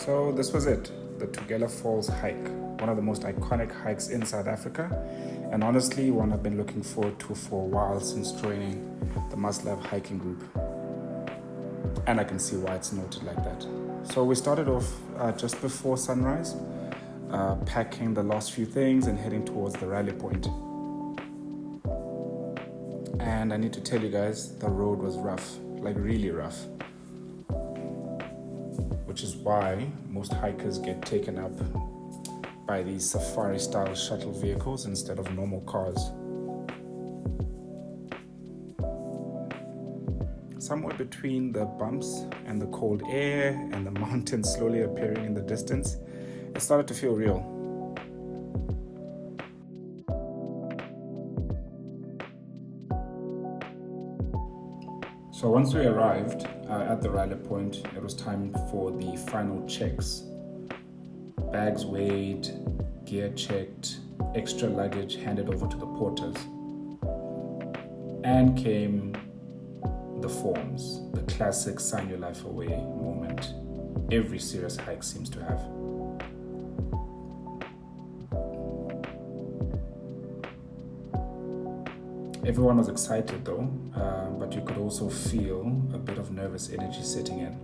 So this was it, the Tugela Falls hike, one of the most iconic hikes in South Africa, and honestly one I've been looking forward to for a while since joining the Must Love hiking group. And I can see why it's noted like that. So we started off just before sunrise, packing the last few things and heading towards the rally point. And I need to tell you guys, the road was rough, like really rough. Which is why most hikers get taken up by these safari-style shuttle vehicles instead of normal cars. Somewhere between the bumps and the cold air and the mountains slowly appearing in the distance, it started to feel real. So once we arrived at the rally point, it was time for the final checks. Bags weighed, gear checked, extra luggage handed over to the porters. And came the forms, the classic sign your life away moment every serious hike seems to have. Everyone was excited though, but you could also feel a bit of nervous energy setting in.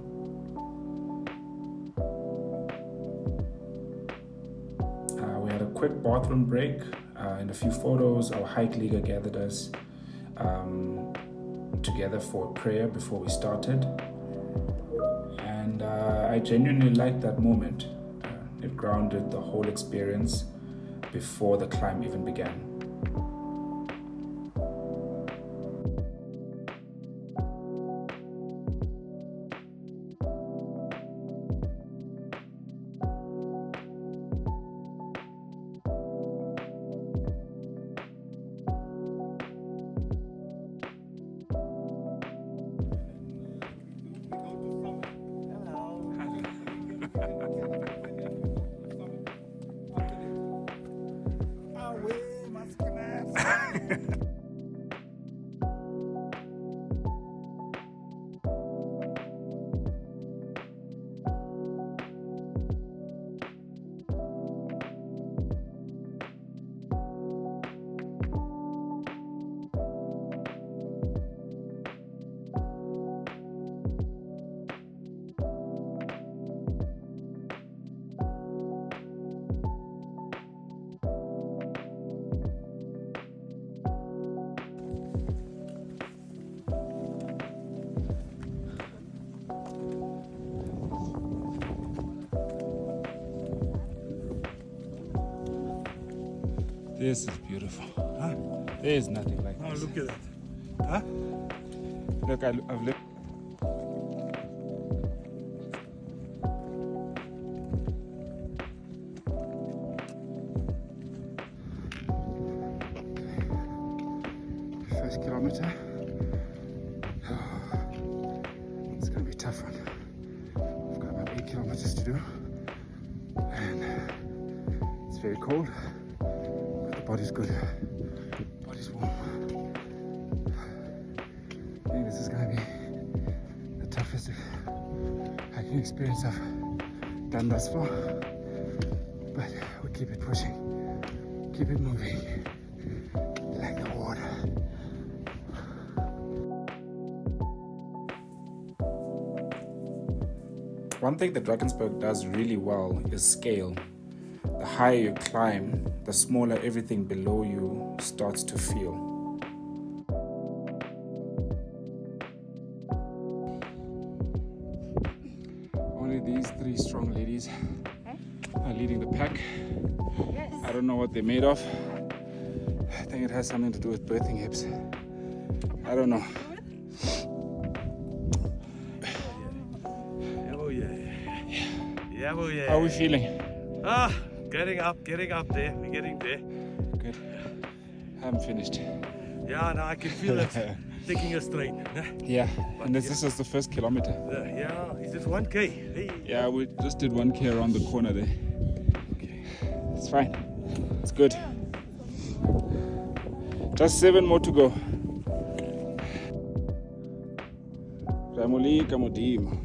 We had a quick bathroom break and a few photos. Our hike leader gathered us together for a prayer before we started. And I genuinely liked that moment. It grounded the whole experience before the climb even began. This is beautiful. Huh? There is nothing like this. Oh, look at that. Huh? Look, I've looked. First kilometer. It's gonna be a tough one. I've got about 8 kilometers to do. And it's very cold. Body's good, body's warm. I think this is gonna be the toughest hiking experience I've done thus far. But we keep it pushing, keep it moving, like the water. One thing that Drakensberg does really well is scale. The higher you climb, the smaller everything below you starts to feel. Only these 3 strong ladies are leading the pack. Yes. I don't know what they're made of. I think it has something to do with birthing hips. I don't know. Oh yeah. Yeah, oh yeah. How are we feeling? Getting up there. We're getting there. Good. I haven't finished. Yeah, no, I can feel it taking a strain. Yeah, and this is the first kilometer. Yeah, is it 1K? Hey. Yeah, we just did 1K around the corner there. Okay. It's fine. It's good. Just 7 more to go. Ramolika Modimo.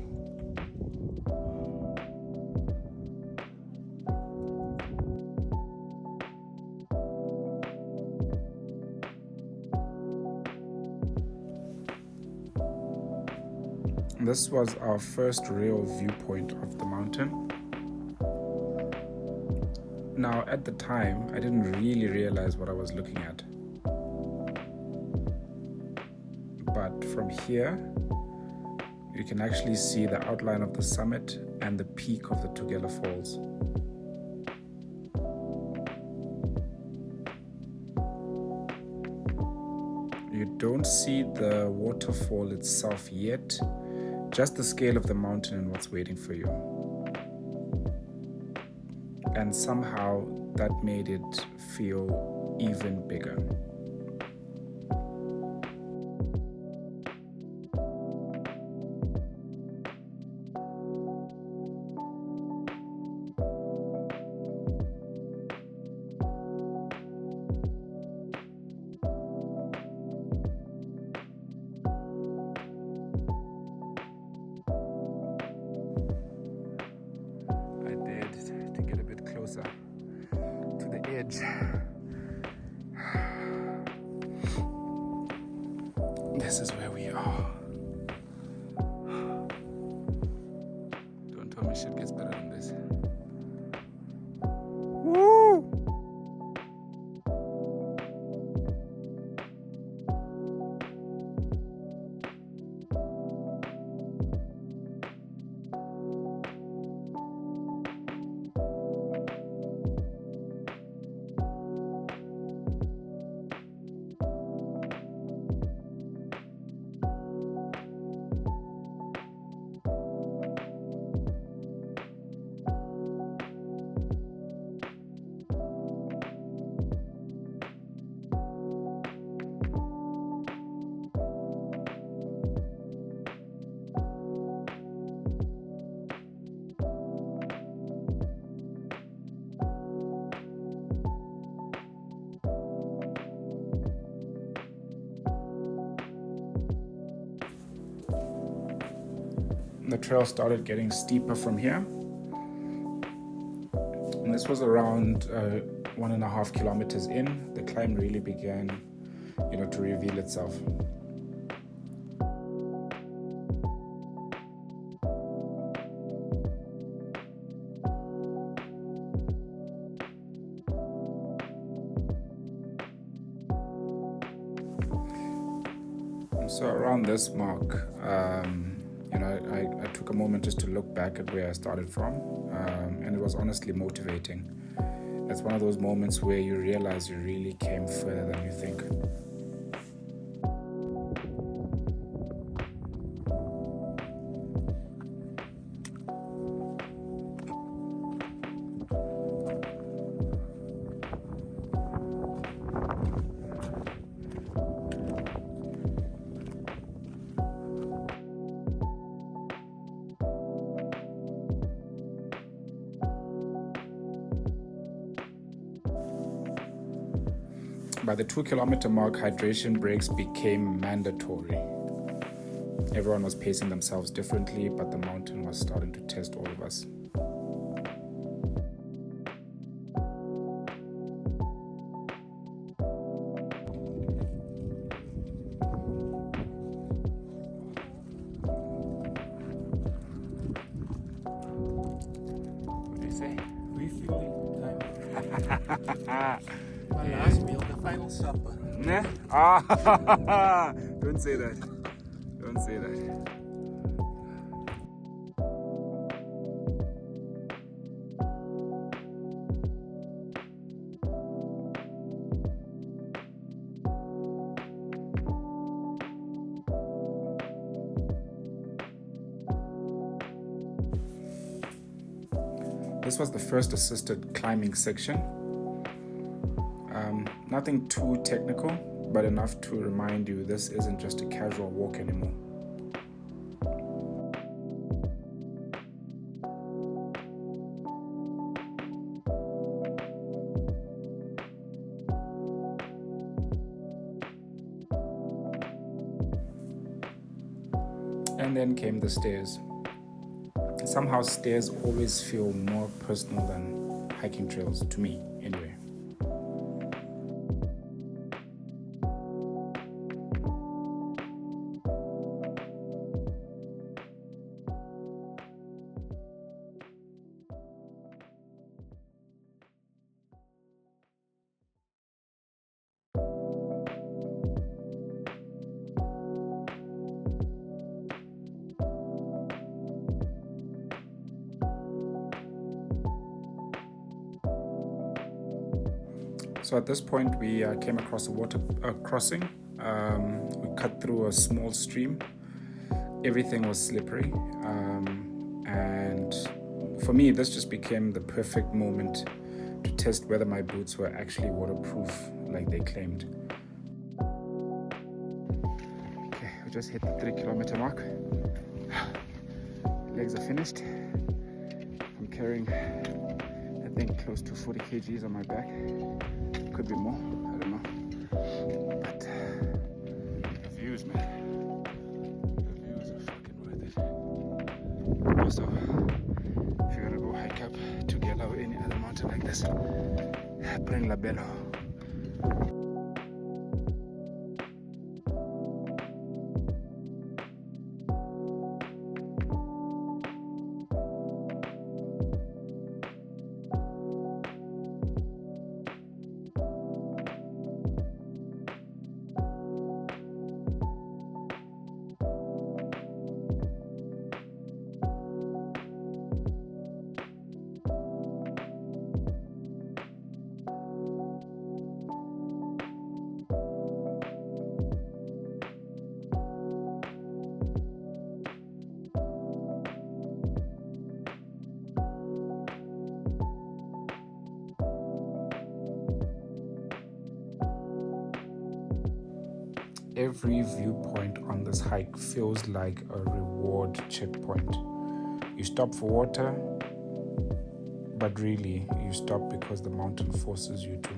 This was our first real viewpoint of the mountain. Now, at the time, I didn't really realize what I was looking at. But from here, you can actually see the outline of the summit and the peak of the Tugela Falls. You don't see the waterfall itself yet, just the scale of the mountain and what's waiting for you. And somehow that made it feel even bigger. To get a bit closer to the edge. This is where we are. Don't tell me shit gets better than this. Woo! The trail started getting steeper from here, and this was around 1.5 kilometers in. The climb really began, to reveal itself. So around this mark, I took a moment just to look back at where I started from, and it was honestly motivating. It's one of those moments where you realize you really came further than you think. By the 2-kilometer mark, hydration breaks became mandatory. Everyone was pacing themselves differently, but the mountain was starting to test all of us. What do you say? Refueling time. My last meal, the final supper. Nah? Ah, don't say that. Don't say that. This was the first assisted climbing section. Nothing too technical, but enough to remind you this isn't just a casual walk anymore. And then came the stairs. Somehow stairs always feel more personal than hiking trails, to me anyway. So at this point, we came across a water crossing. We cut through a small stream. Everything was slippery. And for me, this just became the perfect moment to test whether my boots were actually waterproof like they claimed. Okay, we just hit the 3-kilometer mark. Legs are finished. I'm carrying, I think, close to 40 kgs on my back. Could be more, I don't know. But the views, man. The views are fucking worth it. Also, if you're gonna go hike up Tugela or any other mountain like this, bring labello. Every viewpoint on this hike feels like a reward checkpoint. You stop for water, but really you stop because the mountain forces you to.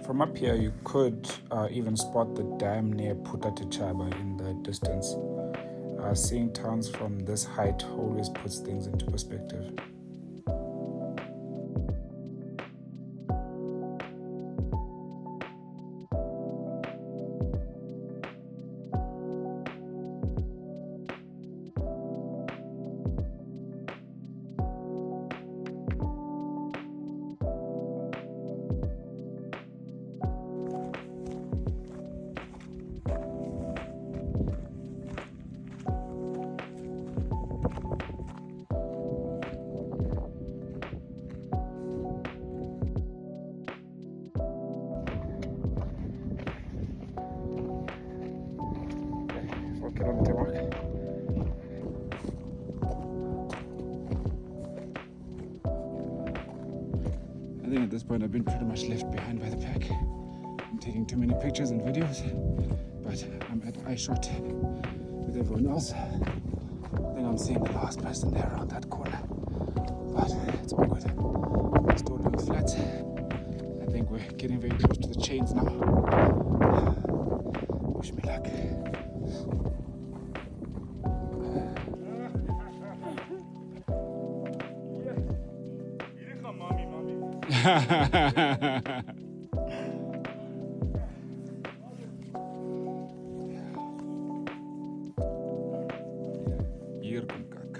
From up here, you could even spot the dam near Phuthaditjhaba in the distance. Seeing towns from this height always puts things into perspective. Kilometer mark. I think at this point I've been pretty much left behind by the pack. I'm taking too many pictures and videos, but I'm at eye shot with everyone else. I think I'm seeing the last person there around that corner, but it's all good. Still doing flat. I think we're getting very close to the chains now. Wish me luck. Hier kom kak.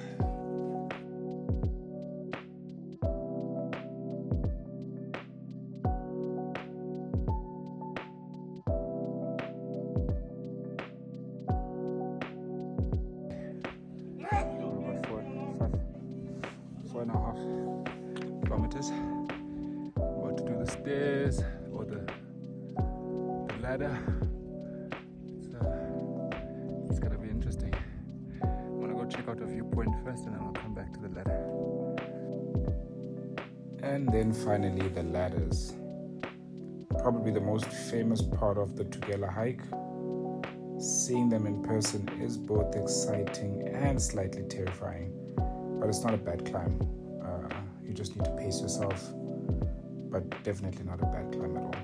About 4.5 kilometers. About to do the stairs or the ladder. It's gonna be interesting. I'm gonna go check out a viewpoint first and then I'll come back to the ladder. And then finally the ladders. probably the most famous part of the Tugela hike. Seeing them in person is both exciting and slightly terrifying, but it's not a bad climb. You just need to pace yourself, but definitely not a bad climb at all.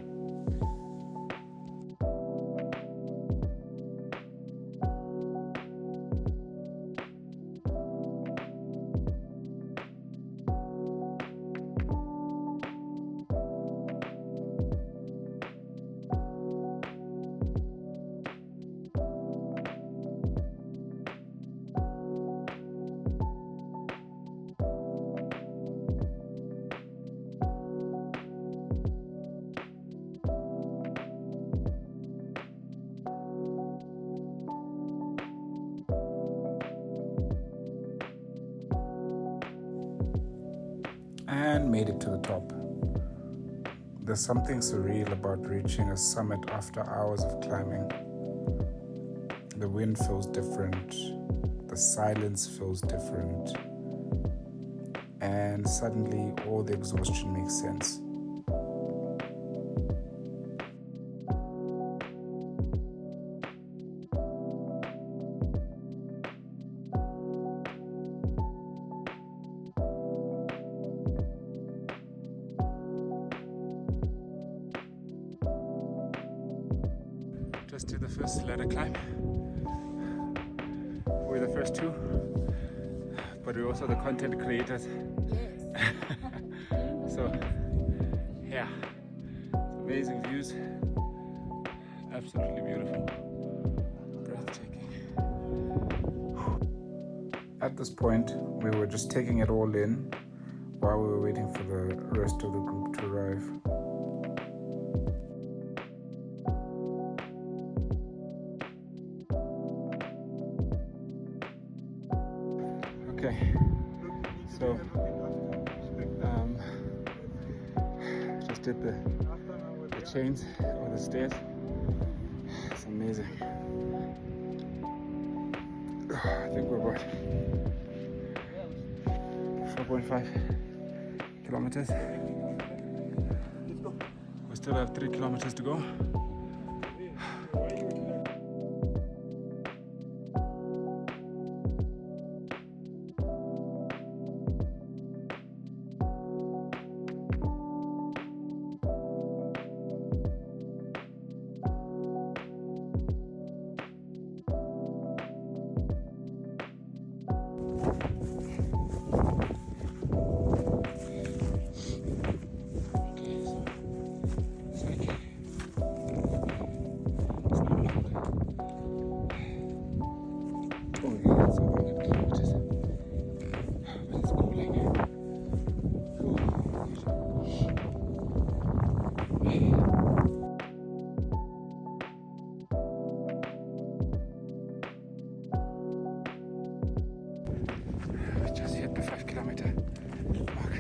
And made it to the top. There's something surreal about reaching a summit after hours of climbing. The wind feels different, the silence feels different, and suddenly all the exhaustion makes sense. Just did the first ladder climb. We're the first two, but we're also the content creators. Yes. So, yeah, amazing views, absolutely beautiful, breathtaking. At this point, we were just taking it all in while we were waiting for the rest of the group to arrive. Okay, so just did the chains or the stairs. It's amazing. I think we're about 4.5 kilometers. We still have 3 kilometers to go. Just hit the 5 kilometer mark.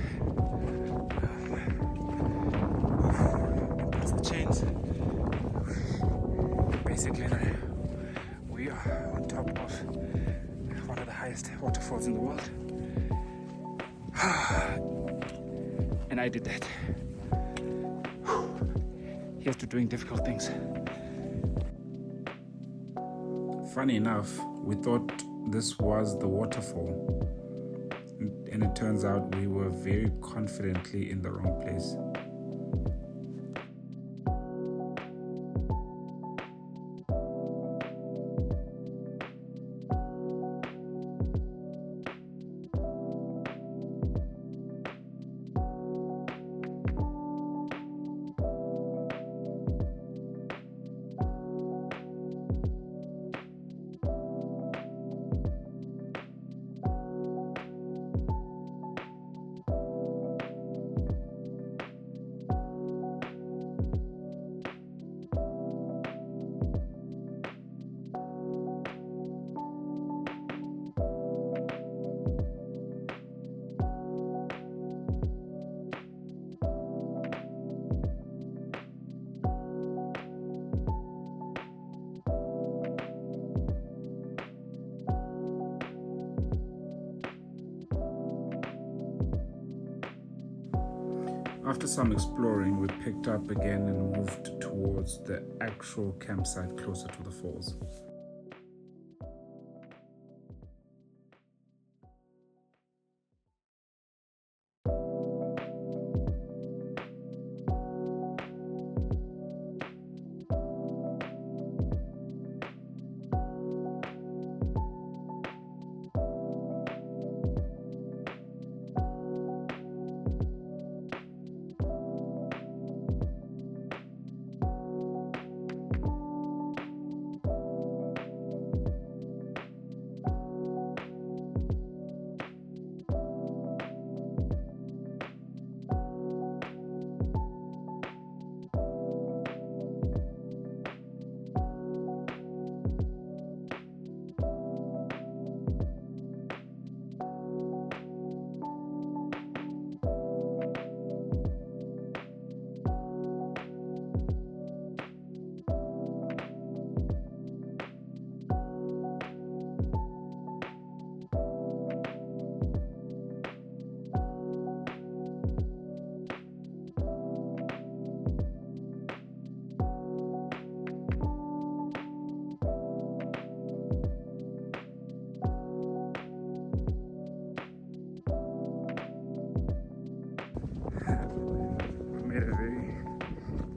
That's the chains. Basically, we are on top of one of the highest waterfalls in the world. And I did that. Here's to doing difficult things. Funny enough, we thought this was the waterfall, and it turns out we were very confidently in the wrong place. After some exploring, we picked up again and moved towards the actual campsite closer to the falls.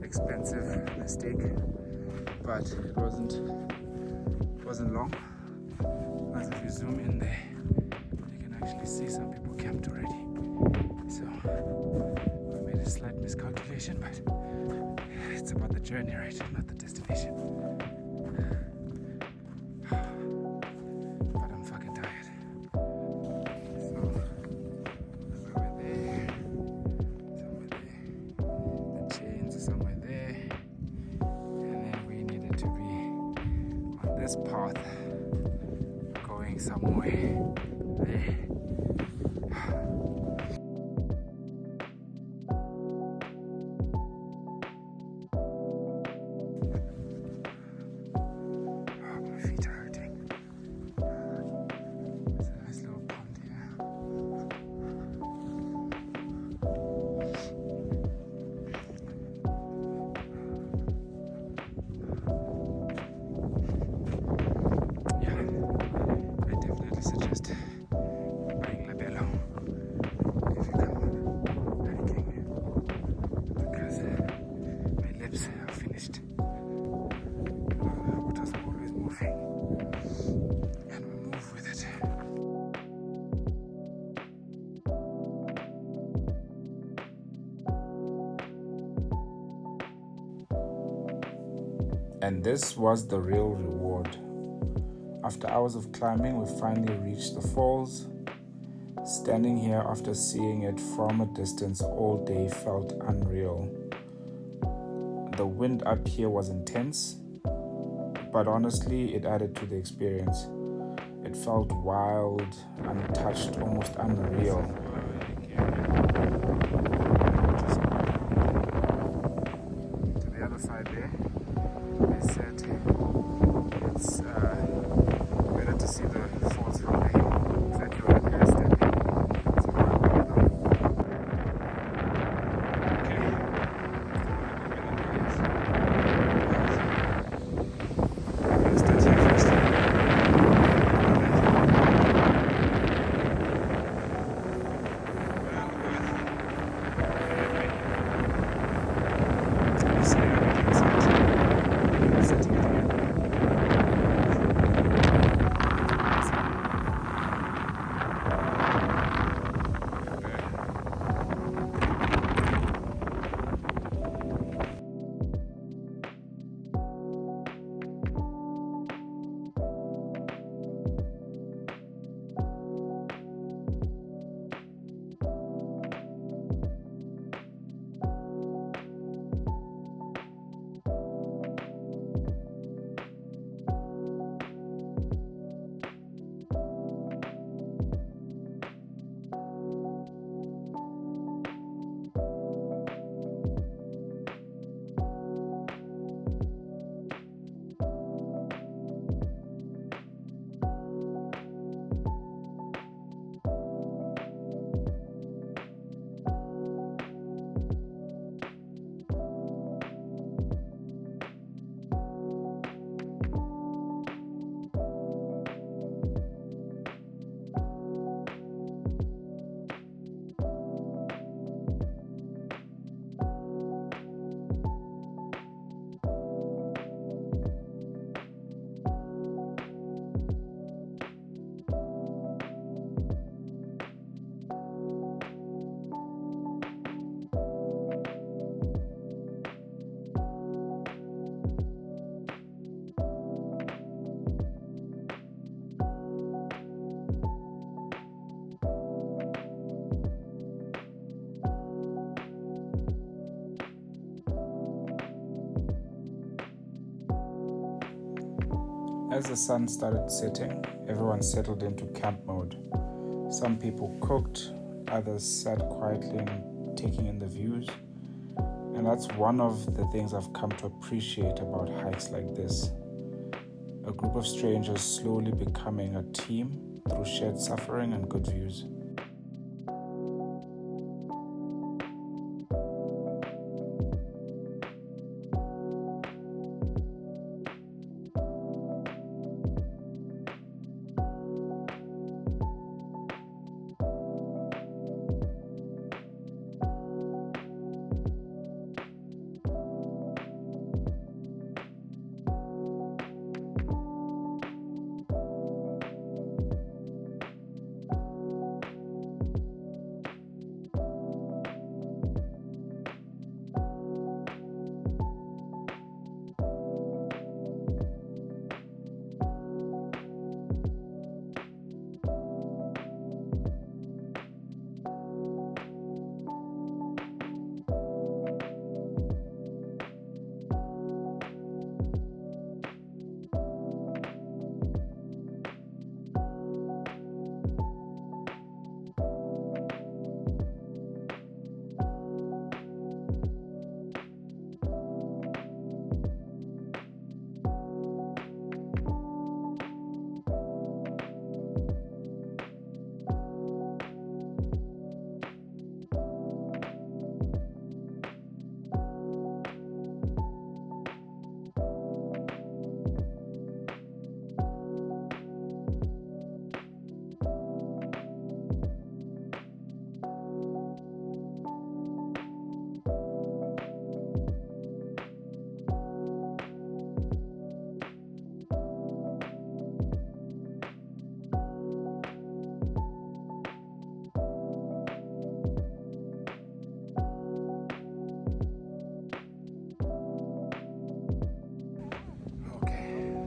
Expensive mistake, but it wasn't long. As if you zoom in there, you can actually see some people camped already. So I made a slight miscalculation, but it's about the journey, right? Not the destination. But I'm fucking tired. So somewhere there, the chains are somewhere there, and then we needed to be on this path going somewhere there. My feet are hurting. It's a nice little pond here. Yeah, I definitely suggest buying labello if you come hiking, because my lips are finished. Water's always moving, and we move with it. And this was the real reward. After hours of climbing, we finally reached the falls. Standing here after seeing it from a distance all day felt unreal. The wind up here was intense, but honestly, it added to the experience. It felt wild, untouched, almost unreal. To the other side there, they said it's better to see the falls from the hill. Exactly what I understand. So we'll go down. Okay. Let's start here first. Let's see how we can start. As the sun started setting, everyone settled into camp mode. Some people cooked, others sat quietly and taking in the views. And that's one of the things I've come to appreciate about hikes like this. A group of strangers slowly becoming a team through shared suffering and good views.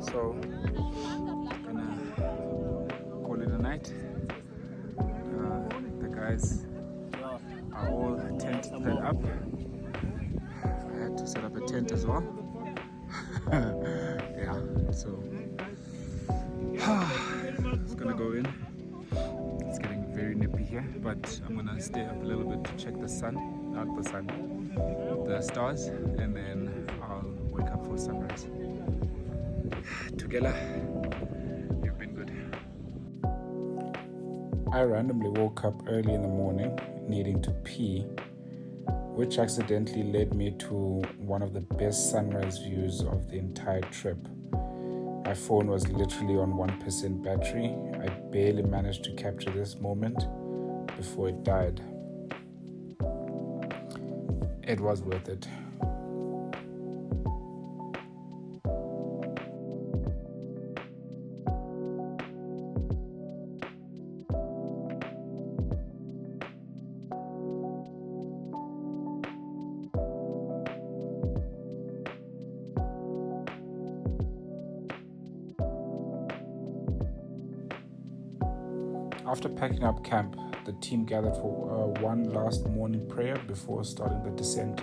So, gonna call it a night. The guys are all tent set up. I had to set up a tent as well. Yeah, so it's gonna go in. It's getting very nippy here, but I'm gonna stay up a little bit to check the sun, not the sun, the stars, and then I'll wake up for sunrise. Tugela, you've been good. I randomly woke up early in the morning needing to pee, which accidentally led me to one of the best sunrise views of the entire trip. My phone was literally on 1% battery. I barely managed to capture this moment before it died. It was worth it. After packing up camp, the team gathered for one last morning prayer before starting the descent.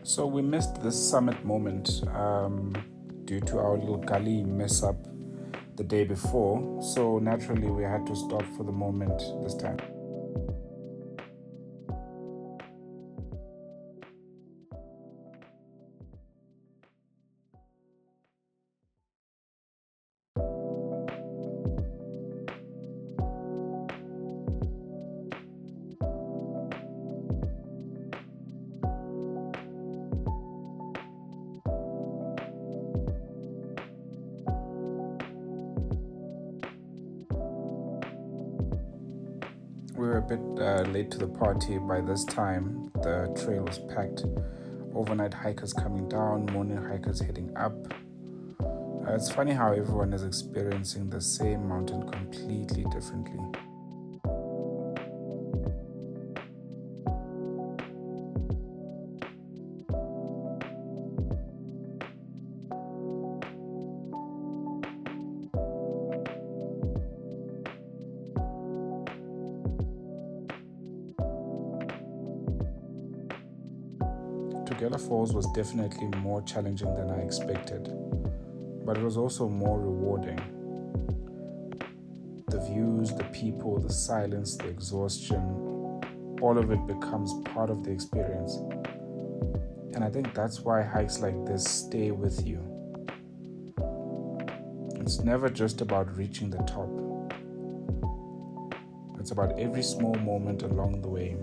So we missed this summit moment due to our little gully mess up the day before. So naturally we had to stop for the moment this time. we were a bit late to the party. By this time, the trail was packed. Overnight hikers coming down, morning hikers heading up. It's funny how everyone is experiencing the same mountain completely differently. Tugela Falls was definitely more challenging than I expected, but it was also more rewarding. The views, the people, the silence, the exhaustion, all of it becomes part of the experience. And I think that's why hikes like this stay with you. It's never just about reaching the top. It's about every small moment along the way.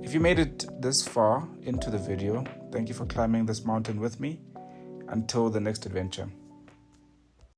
If you made it this far into the video, thank you for climbing this mountain with me. Until the next adventure.